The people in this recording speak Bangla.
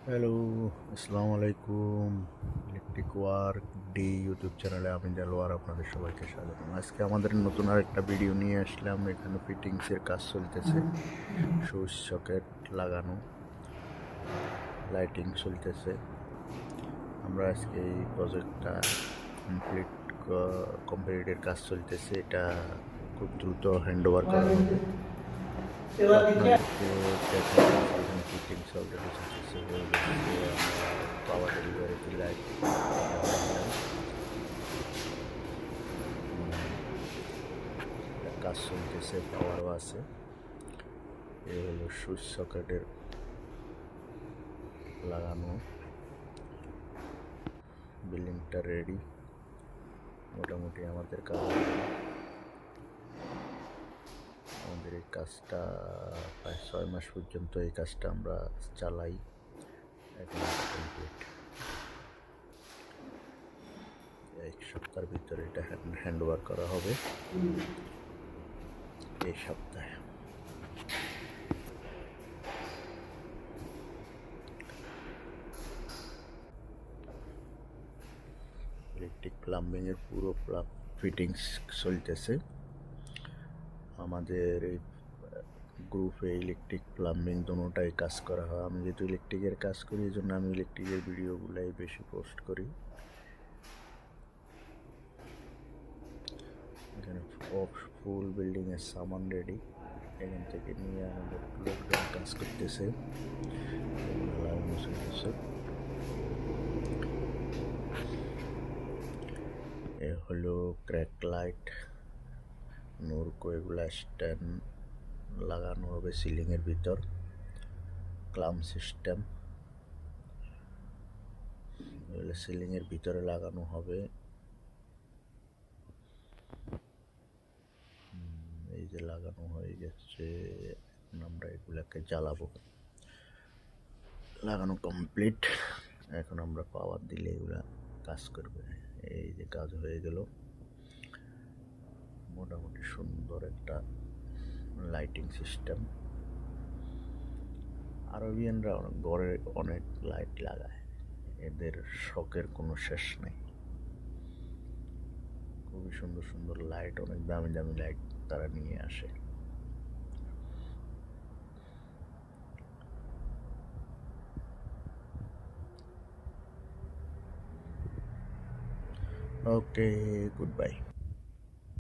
হ্যালো, আসসালামু আলাইকুম। ইলেকট্রিক ওয়ার্ক ডি ইউটিউব চ্যানেলে আমি জালোয়ার আপনাদের সবাইকে স্বাগতম। আজকে আমাদের নতুন আরেকটা ভিডিও নিয়ে আসলাম। এখানে ফিটিংসের কাজ চলতেছে, সুইচ সকেট লাগানো, লাইটিং চলতেছে। আমরা আজকে এই প্রজেক্টটা কমপ্লিট কমপ্লিটের কাজ চলতেছে। এটা খুব দ্রুত হ্যান্ড ওভার করা হবে। আপনাদেরকে দেখাচ্ছি এখানে ফিটিংস অলরেডি চলতেছে। পাওয়ার ডেলিভারিতে লাইট লাগাই দিলাম। কাজ চলতেছে, পাওয়ারও আছে। এই হলো সুইচ সকেটের লাগানো। বিল্ডিংটা রেডি, মোটামুটি আমাদের কাজ। আমাদের এই কাজটা প্রায় 6 মাস পর্যন্ত এই কাজটা আমরা চালাই। এখন কমপ্লিট, 1 সপ্তাহের ভিতরে এটা হ্যান্ড ওভার করা হবে। এই সপ্তাহে ইলেকট্রিক প্লাম্বিংয়ের পুরো ফিটিংস চলতেছে। আমাদের এই গ্রুপে ইলেকট্রিক প্লাম্বিং দুটোটাই কাজ করা হয়। আমি যেহেতু ইলেকট্রিকের কাজ করি, এই জন্য আমি ইলেকট্রিকের ভিডিওগুলাই বেশি পোস্ট করি। এখানে ফুল বিল্ডিংয়ের সামান রেডি। এখান থেকে নিয়ে আমাদের লোকজন কাজ করতেছে, লাগানো চলতেছে। এ হলো ক্র্যাক লাইট, নূরকো, এগুলা স্ট্যান্ড লাগানো হবে সিলিংয়ের ভিতর। ক্লাম সিস্টেম এগুলো সিলিংয়ের ভিতরে লাগানো হবে। এই যে লাগানো হয়ে গেছে, এখন আমরা এগুলাকে জ্বালাবো। লাগানো কমপ্লিট, এখন আমরা পাওয়ার দিলে এগুলা কাজ করবে। এই যে কাজ হয়ে গেল, মোটামুটি সুন্দর একটা লাইটিং সিস্টেম। আরবিয়ানরা ঘরে অনেক লাইট লাগায়, এদের শখের কোনো শেষ নেই। খুবই সুন্দর সুন্দর লাইট, অনেক দামি দামি লাইট তারা নিয়ে আসে। ওকে, গুড বাই।